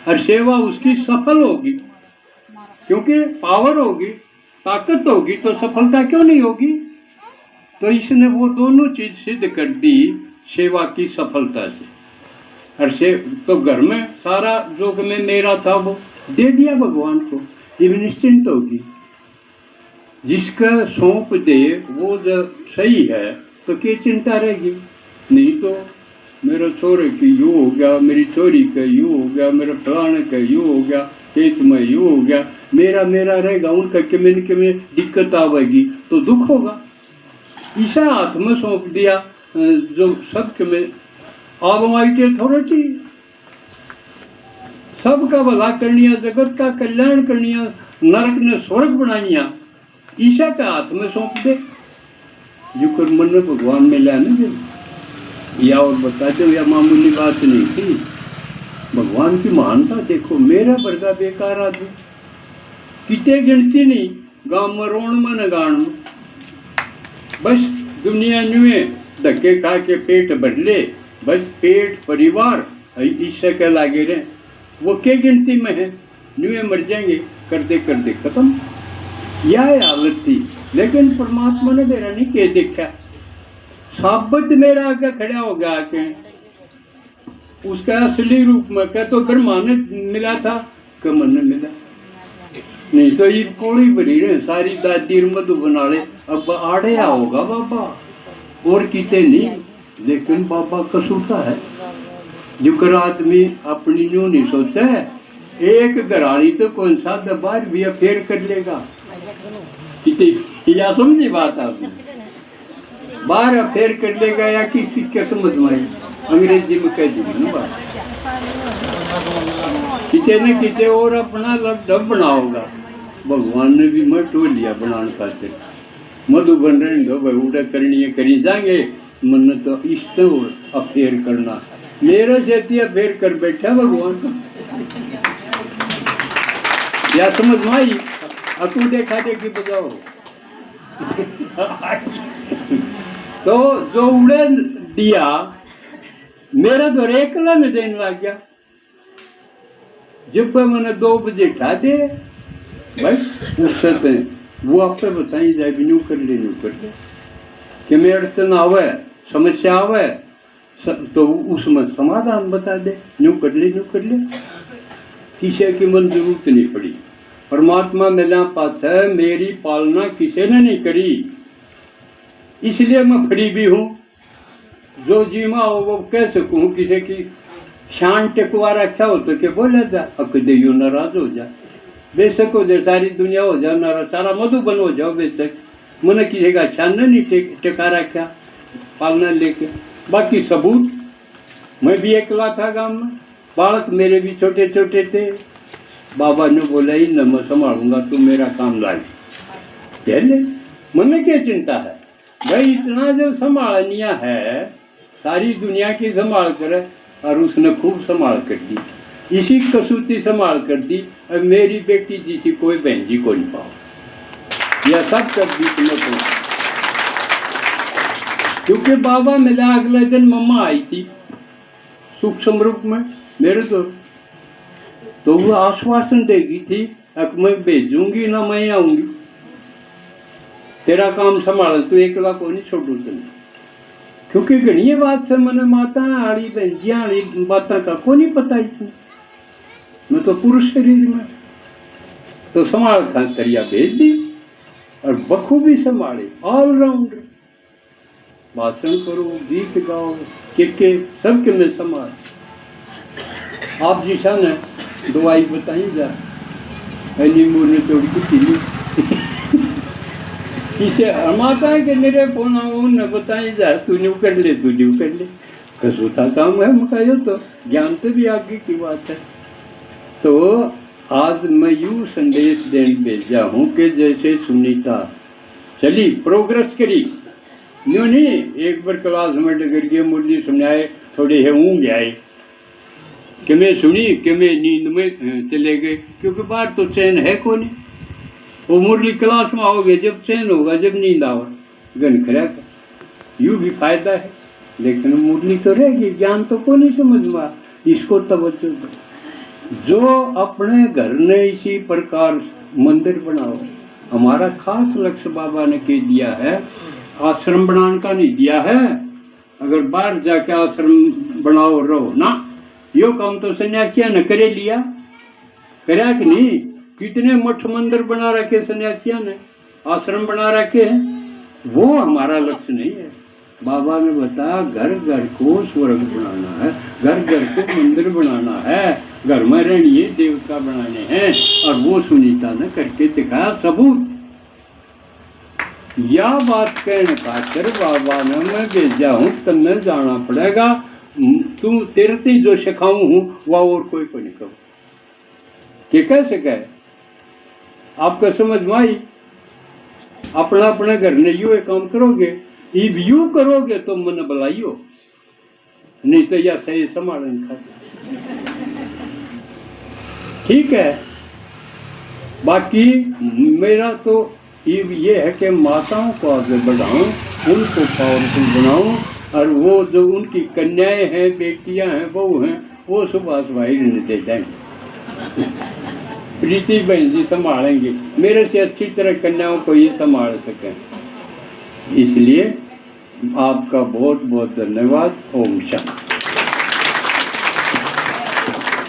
और सेवा उसकी सफल होगी, क्योंकि पावर होगी, ताकत होगी, तो सफलता क्यों नहीं होगी। तो इसने वो दोनों चीज सिद्ध कर दी सेवा की सफलता से। और से तो घर में सारा जो में मेरा था वो दे दिया भगवान को, ये भी निश्चिंत होगी। जिसका सौंप दे वो जब सही है तो क्या चिंता रहेगी। नहीं तो मेरा छोरे की यू हो गया, मेरी छोरी का यू हो गया, मेरा फलाने का यू हो गया, खेत में यू हो गया, मेरा मेरा रहेगा, उनका किमें दिक्कत आवेगी तो दुख होगा। ईसा हाथ में सौंप दिया जो सबके में ऑलमाइटी अथॉरिटी, सबका भला करनिया, जगत का कल्याण करनिया, नरक ने स्वर्ग बनानिया, ईसा के हाथ में सौंप दे। जो कर मन में भगवान में लाने दे या और बता दो, या मामूली बात नहीं थी। भगवान की महानता देखो। मेरा वर्गा बेकार आदमी कितने गिनती नहीं, गांव में रोण में न गाण में, बस दुनिया नुए धक्के खा के पेट भर ले, बस पेट परिवार ईश्वर के लागे रहे, वो क्या गिनती में है, नुए मर जाएंगे करते करते खत्म। यह हालत थी। लेकिन परमात्मा ने मेरा नहीं के देखा, साबित मेरा आगे खड़ा हो गया आके उसका असली रूप में। क्या तो ब्रह्मा ने मिला था, कमर ने मिला नहीं तो ये कोड़ी भरी रहे सारी दादी मधु बना ले। अब आड़े होगा बाबा और किते नहीं, लेकिन बाबा कसूता है। जो कर आदमी अपनी न्यू नहीं सोचता है, एक घराड़ी तो कौन सा दबार भी अफेयर कर लेगा, किते या समझी बात आपने, बाहर अफेयर कर लेगा या किसी क्या समझ में अंग्रेजी में कह दी ना बात, किते न किते और अपना लबडब बनाओगा। भगवान ने भी मैं टो लिया बनाने खातिर, मधु बन रहे दो भाई उड़ा करनी है करी जाएंगे, मन तो इष्ट और अफेयर करना, मेरे से अफेयर कर बैठा भगवान। या समझ में आई, तू देखा देखी बजाओ। तो जो उड़े दिया मेरा तो रेकला में देने लग गया। जब मैंने 2 बजे उठा दे भाई उससे वो आपसे बताई जाए भी न्यू कर ले कि मैं अड़चन आवे, समस्या आवे तो उसमें समाधान बता दे, न्यू कर ले किसी की मन जरूरत नहीं पड़ी। परमात्मा मेरा पास है, मेरी पालना किसी ने नहीं करी, इसलिए मैं फ्री भी हूँ। जो जीमा हो वो कह सकूँ, किसी की शान टेकवा रखा हो तो क्या बोला जा, अकदयू नाराज हो जा, बेशक हो जाए सारी दुनिया हो जाए नाराज, सारा मधुबन हो जाओ बेशक, मन किसी का शान नहीं टेका रखा पालना लेके। बाकी सबूत, मैं भी अकेला था गांव में, बालक मेरे भी छोटे छोटे थे, बाबा ने बोला ही न मैं संभालूंगा, तू मेरा काम लाई पहले। मन क्या चिंता है भाई, इतना जो संभालनिया है सारी दुनिया की संभाल कर, और उसने खूब संभाल कर दी, इसी कसूती संभाल कर दी। और मेरी बेटी जिसी कोई बहन जी को नहीं पाओ, यह सब कर दी तुम्हें, क्योंकि बाबा मिला अगले दिन मम्मा आई थी सूक्ष्म रूप में मेरे तो वो आश्वासन देगी थी, अब मैं भेजूंगी ना मैं आऊंगी, तेरा काम संभाल, तू एकला को नहीं छोड़ू तुम। क्योंकि घनी बात से मैंने माता आड़ी बहजिया आड़ी बातों का को नहीं पता इतना, मैं तो पुरुष शरीर में तो संभाल खातरिया भेज दी और बखूबी संभाले, ऑलराउंडर, भाषण करो, गीत गाओ, के सबके में संभाल। आप जी सा ने दवाई बताई जा, नींबू ने तोड़ी की किसे माता है कि मेरे फोन न बताई जा, तू न्यू कर ले, तू न्यू कर ले, कसूता काम है मुकायो, तो ज्ञान से भी आगे की बात है। तो आज मैं यूं संदेश देने भेजा हूं कि जैसे सुनीता चली प्रोग्रेस करी, यूं नहीं एक बार क्लास में डगर गए, मुरली सुनाए, थोड़े है ऊँग आए कि मैं सुनी कि मैं नींद में चले गए, क्योंकि बाहर तो चैन है को नहीं। वो मुरली क्लास में आओगे जब चैन होगा, जब नींद आओगे गन खड़ा, यूँ भी फायदा है, लेकिन मुरली तो रहेगी, ज्ञान तो को नहीं समझ में, इसको तवज्जो दो। जो अपने घर ने इसी प्रकार मंदिर बनाओ। हमारा खास लक्ष्य बाबा ने कह दिया है, आश्रम बनाने का नहीं दिया है। अगर बाहर जाके आश्रम बनाओ रहो ना, यो काम तो सन्यासिया ने करे लिया, करया कि नहीं? कितने मठ मंदिर बना रखे सन्यासिया ने, आश्रम बना रखे हैं। वो हमारा लक्ष्य नहीं है। बाबा ने बताया घर घर को स्वर्ग बनाना है, घर घर को मंदिर बनाना है, घर में रहनिए देवता बनाने हैं। और वो सुनीता ने करके दिखाया सबूत। या बात कहने खातिर बाबा ने मैं भेजा हूँ, तुम्हें जाना पड़ेगा। तुम तेरे से जो सिखाऊं हूँ वह और कोई को नहीं कहूँ। कि कैसे कहे आपका समझ में आई? अपना अपने घर ने यू काम करोगे, इब यू करोगे तो मन बुलाइयो, नहीं तो या सही संभालन खा। ठीक है। बाकी मेरा तो ये है कि माताओं को आगे बढ़ाऊं, उनको पावरफुल बनाऊं, और वो जो उनकी कन्याएं हैं, बेटियां हैं, बहू हैं, वो सुभाष भाई ने दे जाएंगे। प्रीति बहन जी संभालेंगे, मेरे से अच्छी तरह कन्याओं को ये संभाल सकें। इसलिए आपका बहुत बहुत धन्यवाद। ओम शांति।